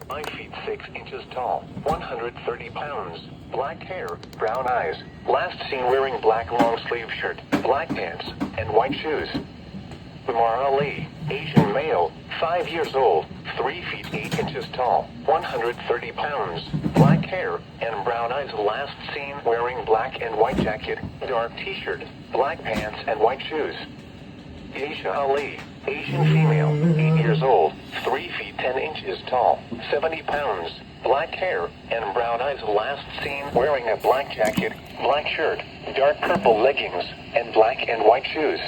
5 feet 6 inches tall, 130 pounds, black hair, brown eyes, last seen wearing black long-sleeve shirt, black pants, and white shoes. Umar Ali, Asian male, 5 years old, 3 feet 8 inches tall, 130 pounds, black hair, and brown eyes, last seen wearing black and white jacket, dark t-shirt, black pants, and white shoes. Aisha Ali, Asian female, 8 years old, 3 feet 10 inches tall, 70 pounds, black hair, and brown eyes, last seen wearing a black jacket, black shirt, dark purple leggings, and black and white shoes.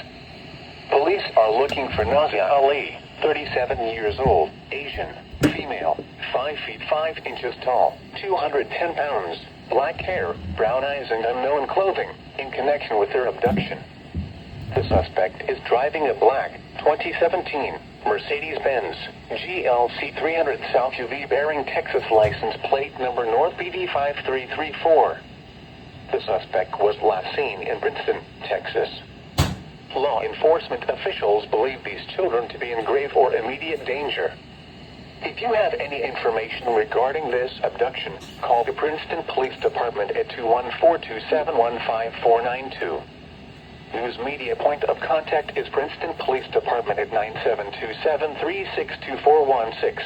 Police are looking for Nazia Ali, 37 years old, Asian, female, 5 feet 5 inches tall, 210 pounds, black hair, brown eyes, and unknown clothing, in connection with her abduction. The suspect is driving a black 2017 Mercedes-Benz GLC 300 South UV bearing Texas license plate number North BD 5334. The suspect was last seen in Princeton, Texas. Law enforcement officials believe these children to be in grave or immediate danger. If you have any information regarding this abduction, call the Princeton Police Department at 214-271-5492. News media point of contact is Princeton Police Department at 9727-362-416.